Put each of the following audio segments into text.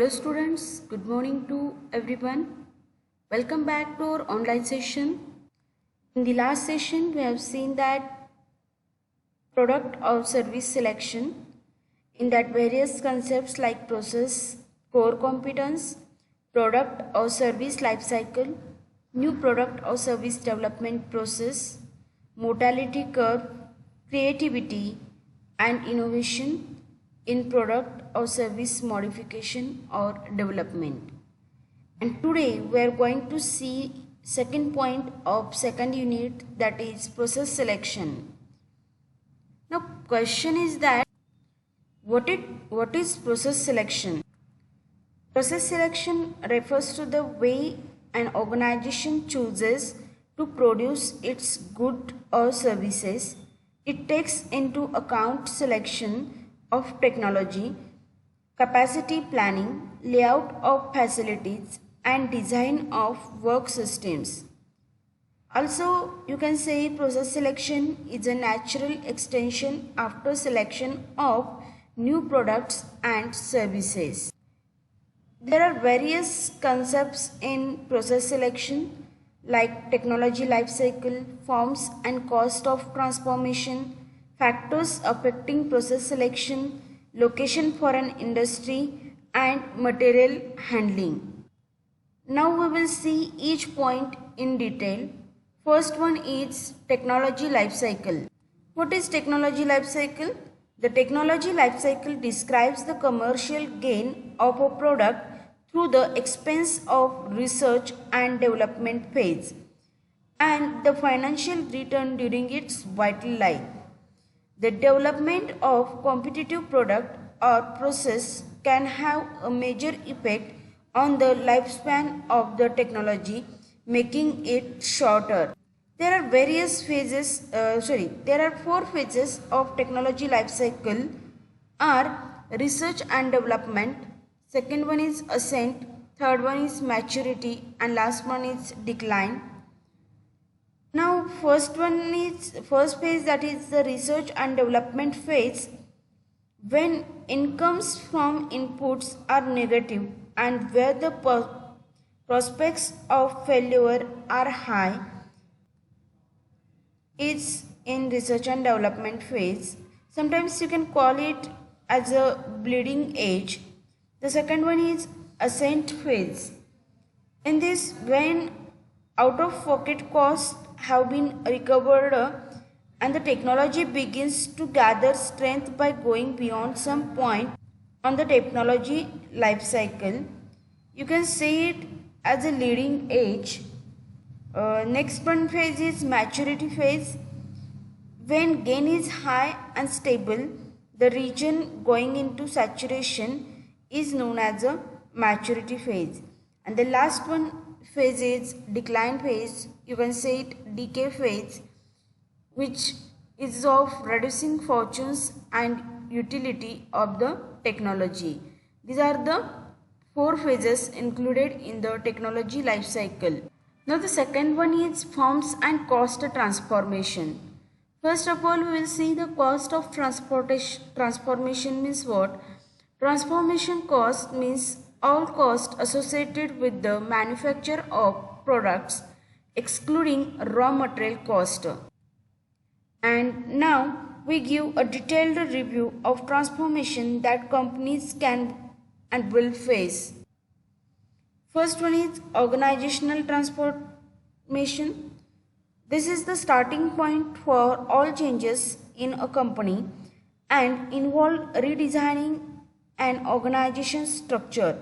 Hello students, good morning to everyone. Welcome back to our online session. In the last session, we have seen that product or service selection, in that various concepts like process, core competence, product or service life cycle, new product or service development process, mortality curve, creativity and innovation in product or service modification or development. And today we are going to see second point of second unit, that is process selection. Now question is that what is process selection? Process selection refers to the way an organization chooses to produce its goods or services. It takes into account selection of technology, capacity planning, layout of facilities, and design of work systems. Also, you can say process selection is a natural extension after selection of new products and services. There are various concepts in process selection like technology life cycle, forms and cost of transformation, factors affecting process selection, location for an industry, and material handling. Now we will see each point in detail. First one is technology life cycle. What is technology life cycle? The technology life cycle describes the commercial gain of a product through the expense of research and development phase and the financial return during its vital life. The development of competitive product or process can have a major effect on the lifespan of the technology, making it shorter. There are four phases of technology life cycle are research and development, second one is ascent, third one is maturity, and last one is decline. Now first phase, that is the research and development phase. When incomes from inputs are negative and where the prospects of failure are high, is in research and development phase. Sometimes you can call it as a bleeding edge. The second one is ascent phase. In this, when out of pocket costs have been recovered and the technology begins to gather strength by going beyond some point on the technology life cycle, you can say it as a leading edge. Next one phase is maturity phase. When gain is high and stable, the region going into saturation is known as a maturity phase. And the last one phase is decline phase. You can say it decay phase, which is of reducing fortunes and utility of the technology. These are the four phases included in the technology life cycle. Now the second one is forms and cost transformation. First of all, we will see the cost of transformation means what? Transformation cost means all costs associated with the manufacture of products excluding raw material cost. And now we give a detailed review of transformation that companies can and will face. First one is organizational transformation. This is the starting point for all changes in a company and involve redesigning an organization's structure,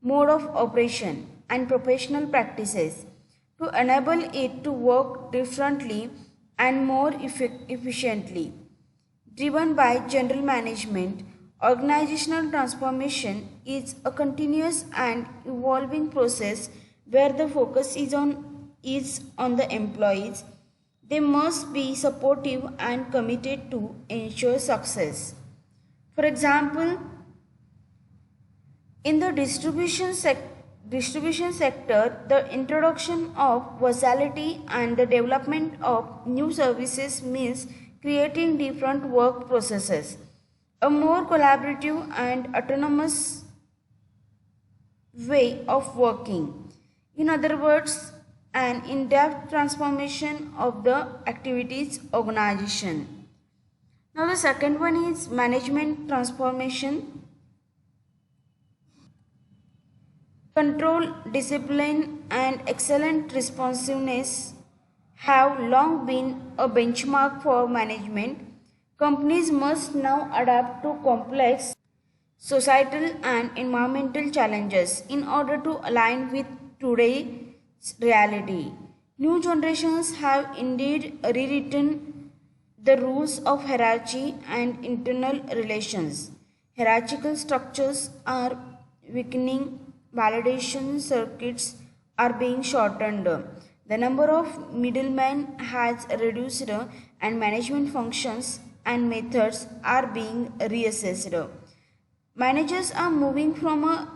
mode of operation, and professional practices to enable it to work differently and more efficiently. Driven by general management, organizational transformation is a continuous and evolving process where the focus is on the employees. They must be supportive and committed to ensure success. For example, in the distribution sector, the introduction of versatility and the development of new services means creating different work processes, a more collaborative and autonomous way of working. In other words, an in-depth transformation of the activities organization. Now the second one is management transformation. Control, discipline and excellent responsiveness have long been a benchmark for management. Companies must now adapt to complex societal and environmental challenges in order to align with today's reality. New generations have indeed rewritten the rules of hierarchy and internal relations. Hierarchical structures are weakening, validation circuits are being shortened. The number of middlemen has reduced and management functions and methods are being reassessed. Managers are moving from a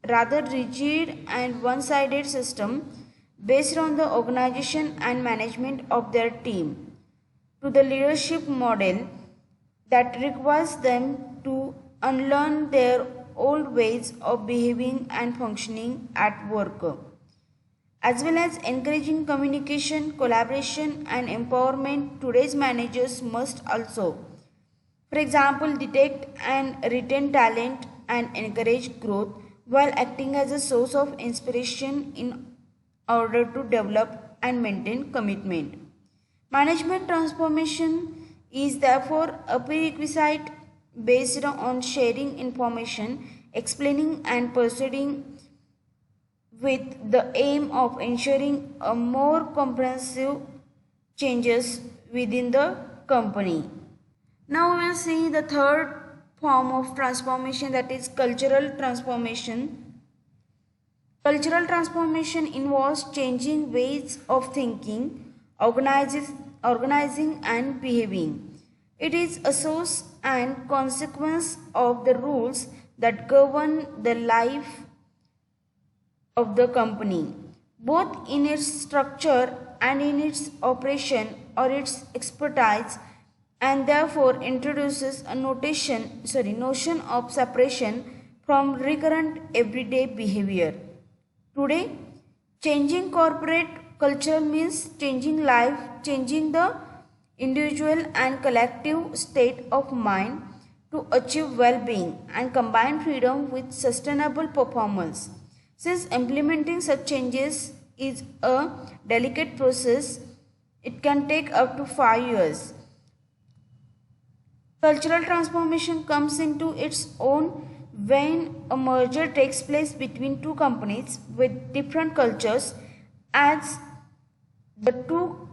rather rigid and one-sided system based on the organization and management of their team to the leadership model that requires them to unlearn their old ways of behaving and functioning at work, as well as encouraging communication, collaboration, and empowerment. Today's managers must also, for example, detect and retain talent and encourage growth while acting as a source of inspiration in order to develop and maintain commitment. Management transformation is therefore a prerequisite based on sharing information, explaining and pursuing with the aim of ensuring a more comprehensive changes within the company. Now we will see the third form of transformation, that is cultural transformation. Cultural transformation involves changing ways of thinking, organizing and behaving. It is a source and consequence of the rules that govern the life of the company, both in its structure and in its operation or its expertise, and therefore introduces a notion of separation from recurrent everyday behavior. Today, changing corporate culture means changing life, changing the individual and collective state of mind to achieve well-being and combine freedom with sustainable performance. Since implementing such changes is a delicate process, it can take up to 5 years. Cultural transformation comes into its own when a merger takes place between two companies with different cultures, as the two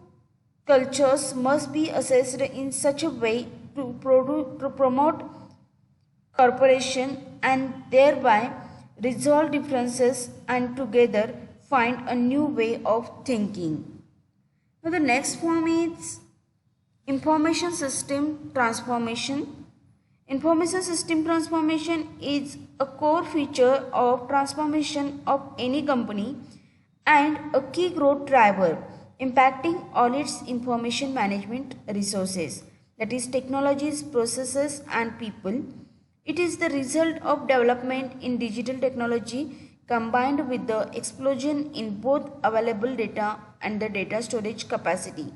cultures must be assessed in such a way to promote cooperation and thereby resolve differences and together find a new way of thinking. Now the next form is information system transformation. Information system transformation is a core feature of transformation of any company and a key growth driver impacting all its information management resources, that is technologies, processes and people. It is the result of development in digital technology combined with the explosion in both available data and the data storage capacity.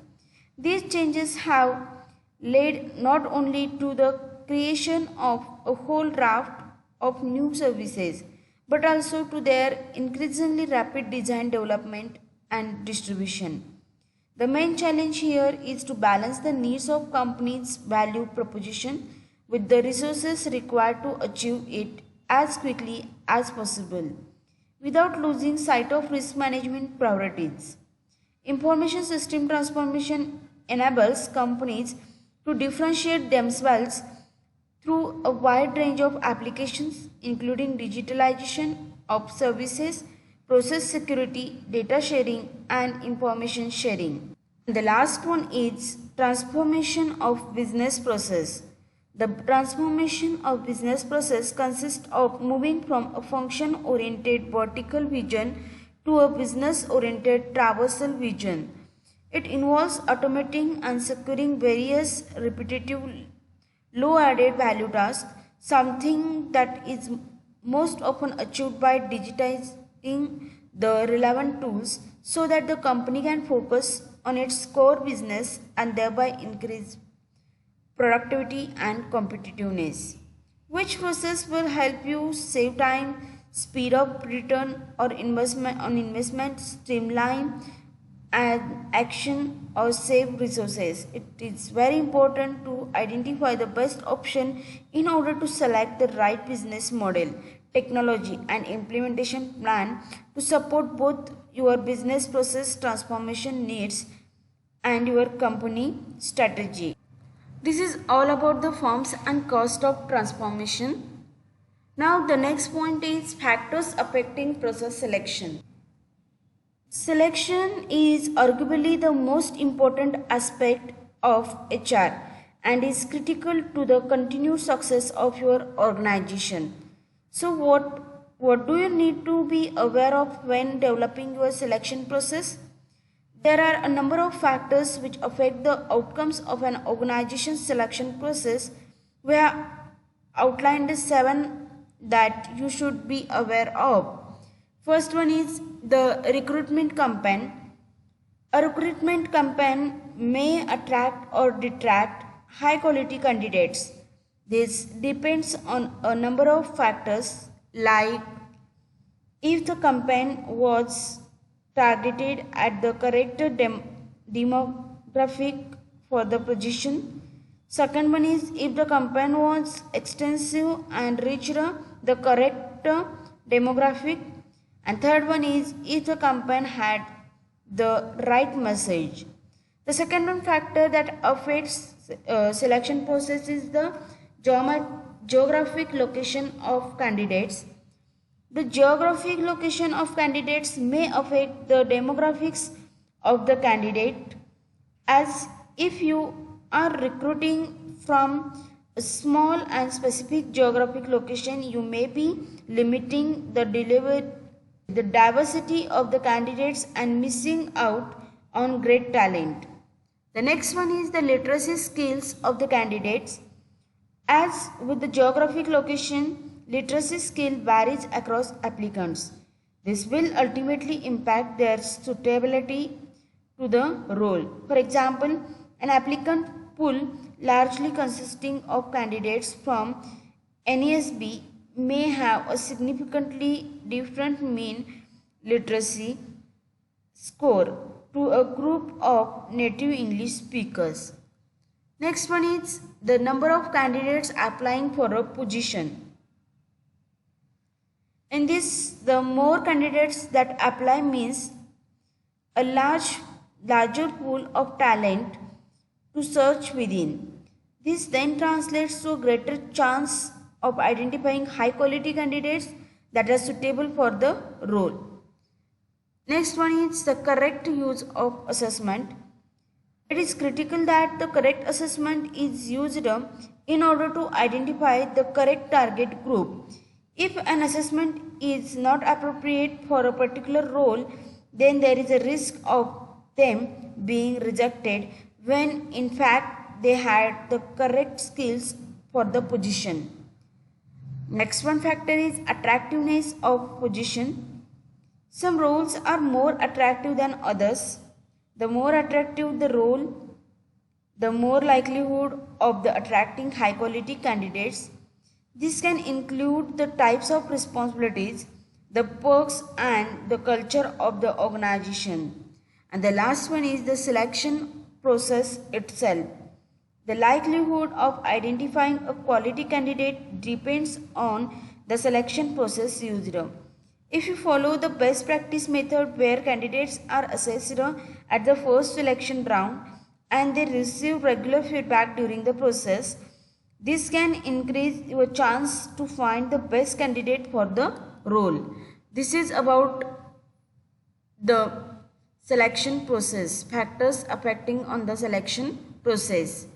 These changes have led not only to the creation of a whole raft of new services, but also to their increasingly rapid design development and distribution. The main challenge here is to balance the needs of companies' value proposition with the resources required to achieve it as quickly as possible, without losing sight of risk management priorities. Information system transformation enables companies to differentiate themselves through a wide range of applications, including digitalization of services, process security, data sharing, and information sharing. The last one is transformation of business process. The transformation of business process consists of moving from a function-oriented vertical vision to a business-oriented traversal vision. It involves automating and securing various repetitive low added value tasks, something that is most often achieved by digitizing the relevant tools so that the company can focus on its core business and thereby increase productivity and competitiveness. Which process will help you save time, speed up return or investment, streamline and action or save resources? It is very important to identify the best option in order to select the right business model, technology and implementation plan to support both your business process transformation needs and your company strategy. This is all about the forms and cost of transformation. Now the next point is factors affecting process selection. Selection is arguably the most important aspect of HR and is critical to the continued success of your organization. So what do you need to be aware of when developing your selection process? There are a number of factors which affect the outcomes of an organization's selection process. We have outlined 7 that you should be aware of. First one is the recruitment campaign. A recruitment campaign may attract or detract high quality candidates. This depends on a number of factors like if the campaign was targeted at the correct demographic for the position. Second one is if the campaign was extensive and reached the correct demographic. And third one is if the campaign had the right message. The second one factor that affects selection process is the geographic location of candidates. The geographic location of candidates may affect the demographics of the candidate, as if you are recruiting from a small and specific geographic location, you may be limiting the diversity of the candidates and missing out on great talent. The next one is the literacy skills of the candidates. As with the geographic location, literacy skill varies across applicants. This will ultimately impact their suitability to the role. For example, an applicant pool largely consisting of candidates from NASB may have a significantly different mean literacy score to a group of native English speakers. Next one is the number of candidates applying for a position. In this, the more candidates that apply means a larger pool of talent to search within. This then translates to a greater chance of identifying high quality candidates that are suitable for the role. Next one is the correct use of assessment. It is critical that the correct assessment is used in order to identify the correct target group. If an assessment is not appropriate for a particular role, then there is a risk of them being rejected when in fact they had the correct skills for the position. Next one factor is attractiveness of position. Some roles are more attractive than others. The more attractive the role, the more likelihood of the attracting high quality candidates. This can include the types of responsibilities, the perks and the culture of the organization. And the last one is the selection process itself. The likelihood of identifying a quality candidate depends on the selection process used. If you follow the best practice method where candidates are assessed at the first selection round and they receive regular feedback during the process, this can increase your chance to find the best candidate for the role. This is about the selection process, factors affecting on the selection process.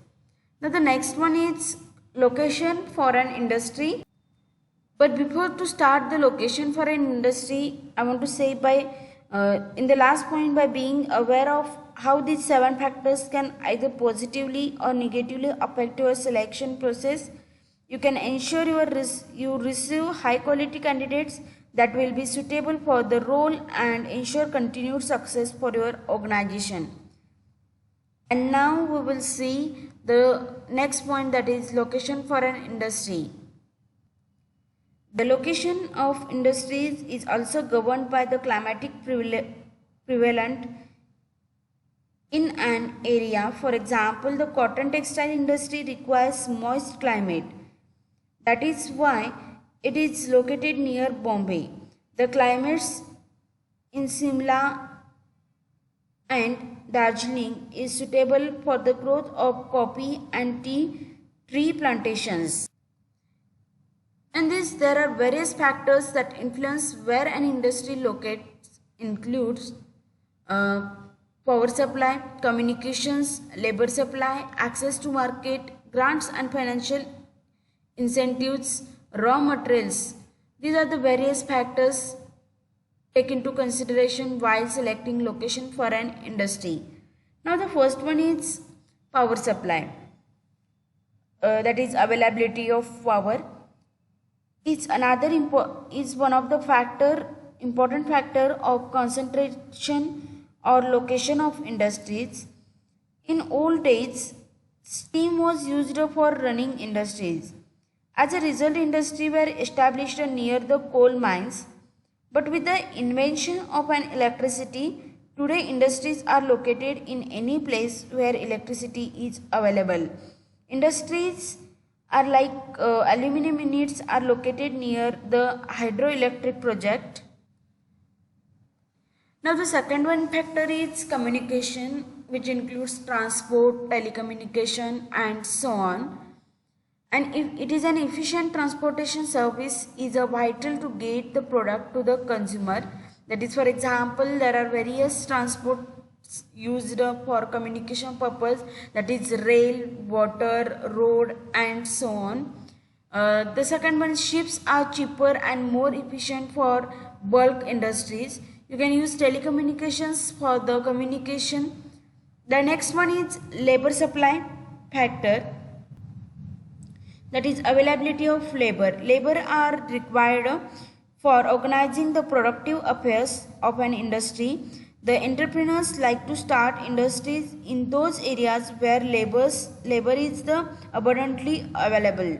Now the next one is location for an industry. But before to start the location for an industry, I want to say in the last point, by being aware of how these 7 factors can either positively or negatively affect your selection process, You can ensure you receive high quality candidates that will be suitable for the role and ensure continued success for your organization. And now we will see the next point, that is location for an industry. The location of industries is also governed by the climatic prevalent in an area. For example, the cotton textile industry requires moist climate. That is why it is located near Bombay. The climates in Simla and Darjeeling is suitable for the growth of coffee and tea tree plantations. In this, there are various factors that influence where an industry locates, includes power supply, communications, labor supply, access to market, grants and financial incentives, raw materials. These are the various factors taken into consideration while selecting location for an industry. Now the first one is power supply. That is availability of power. It's one of the important factor of concentration or location of industries. In old days, steam was used for running industries. As a result, industries were established near the coal mines. But with the invention of an electricity, today industries are located in any place where electricity is available. Industries are like aluminum units are located near the hydroelectric project. Now the second one factor is communication, which includes transport, telecommunication and so on. And if it is an efficient transportation service is a vital to get the product to the consumer. That is, for example, there are various transport used for communication purpose, that is rail, water, road and so on. The second one, ships are cheaper and more efficient for bulk industries. You can use telecommunications for the communication. The next one is labor supply factor, that is availability of labor. Labor are required for organizing the productive affairs of an industry. The entrepreneurs like to start industries in those areas where labor is abundantly available.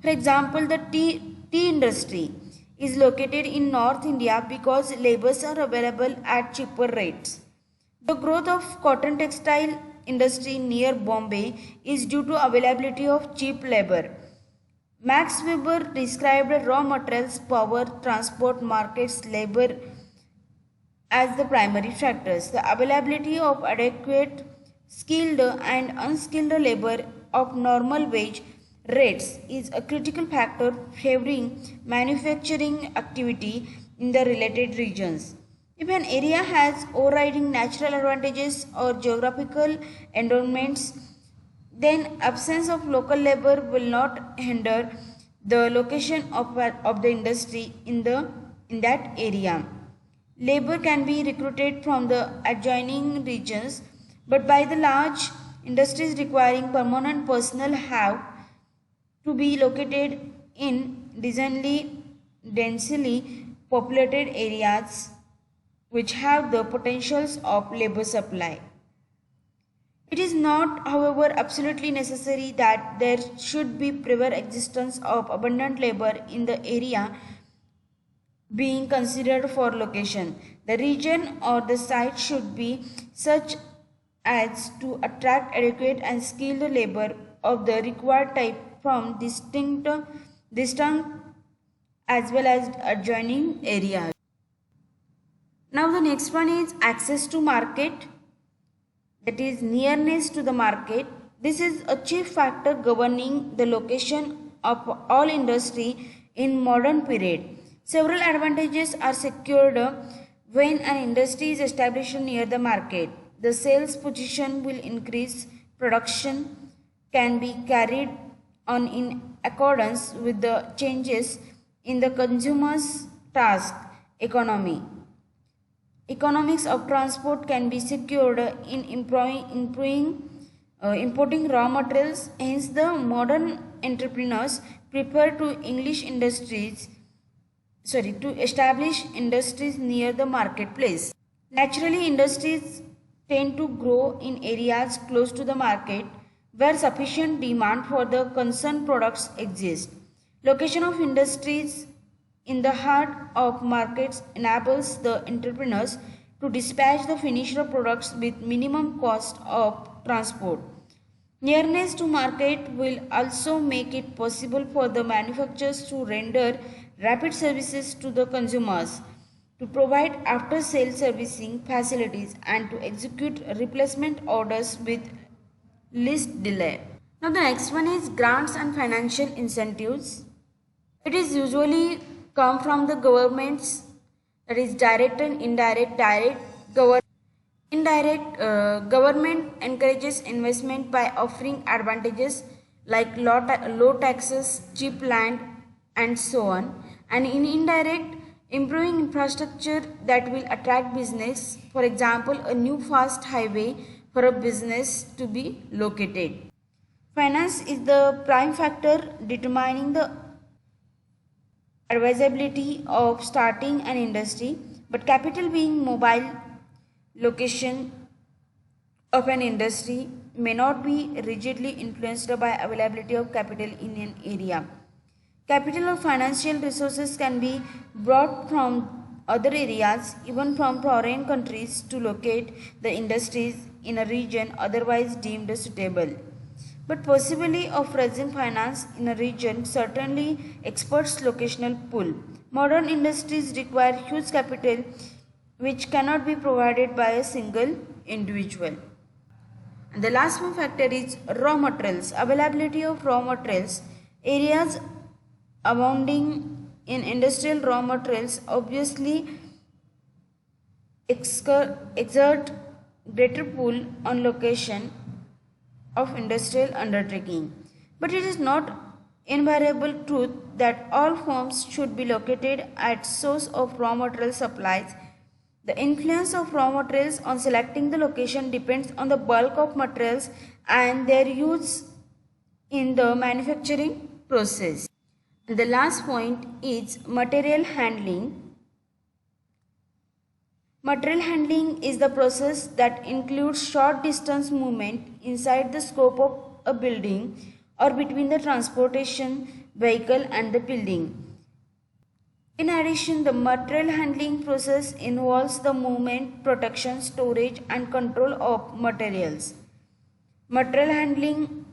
For example, the tea industry is located in North India because labors are available at cheaper rates. The growth of cotton textile industry near Bombay is due to availability of cheap labor. Max Weber described raw materials, power, transport, markets, labor as the primary factors. The availability of adequate skilled and unskilled labor of normal wage rates is a critical factor favoring manufacturing activity in the related regions. If an area has overriding natural advantages or geographical endowments, then absence of local labor will not hinder the location of the industry in that area. Labor can be recruited from the adjoining regions, but by the large industries requiring permanent personnel have to be located in densely populated areas which have the potentials of labor supply. It is not, however, absolutely necessary that there should be prior existence of abundant labor in the area being considered for location. The region or the site should be such as to attract adequate and skilled labor of the required type from distinct as well as adjoining areas. Now the next one is access to market, that is nearness to the market. This is a chief factor governing the location of all industry in modern period. Several advantages are secured when an industry is established near the market. The sales position will increase, production can be carried on in accordance with the changes in the consumer's task economy. Economics of transport can be secured in importing raw materials. Hence, the modern entrepreneurs prefer to establish industries near the marketplace. Naturally, industries tend to grow in areas close to the market where sufficient demand for the concerned products exists. Location of industries in the heart of markets enables the entrepreneurs to dispatch the finished products with minimum cost of transport. Nearness to market will also make it possible for the manufacturers to render rapid services to the consumers, to provide after-sale servicing facilities and to execute replacement orders with least delay. Now the next one is grants and financial incentives. It is usually come from the governments, that is direct and indirect. Government encourages investment by offering advantages like low taxes, cheap land, and so on. And in indirect, improving infrastructure that will attract business. For example, a new fast highway for a business to be located. Finance is the prime factor determining the advisability of starting an industry, but capital being mobile, location of an industry may not be rigidly influenced by availability of capital in an area. Capital or financial resources can be brought from other areas, even from foreign countries, to locate the industries in a region otherwise deemed suitable. But possibility of raising finance in a region certainly experts locational pool. Modern industries require huge capital which cannot be provided by a single individual. And the last one factor is raw materials. Availability of raw materials. Areas abounding in industrial raw materials obviously exert greater pull on location of industrial undertaking. But it is not invariable truth that all firms should be located at source of raw material supplies. The influence of raw materials on selecting the location depends on the bulk of materials and their use in the manufacturing process. And the last point is material handling. Material handling is the process that includes short distance movement inside the scope of a building or between the transportation vehicle and the building. In addition, the material handling process involves the movement, protection, storage and control of materials. Material handling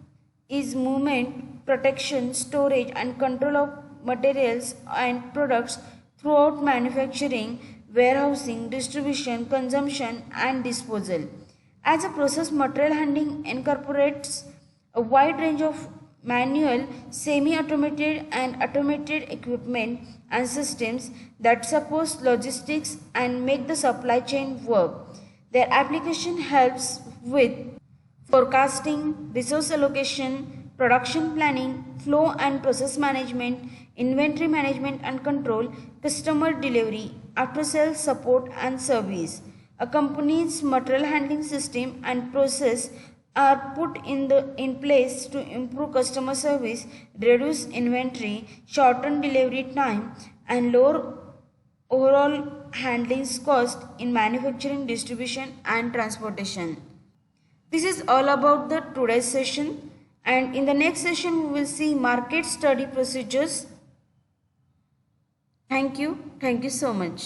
is movement, protection, storage and control of materials and products throughout manufacturing, warehousing, distribution, consumption and disposal. As a process, material handling incorporates a wide range of manual, semi-automated and automated equipment and systems that support logistics and make the supply chain work. Their application helps with forecasting, resource allocation, production planning, flow and process management, inventory management and control, customer delivery, after-sales support and service. A company's material handling system and process are put in place to improve customer service, reduce inventory, shorten delivery time, and lower overall handling cost in manufacturing, distribution, and transportation. This is all about the today's session, and in the next session we will see market study procedures. Thank you so much.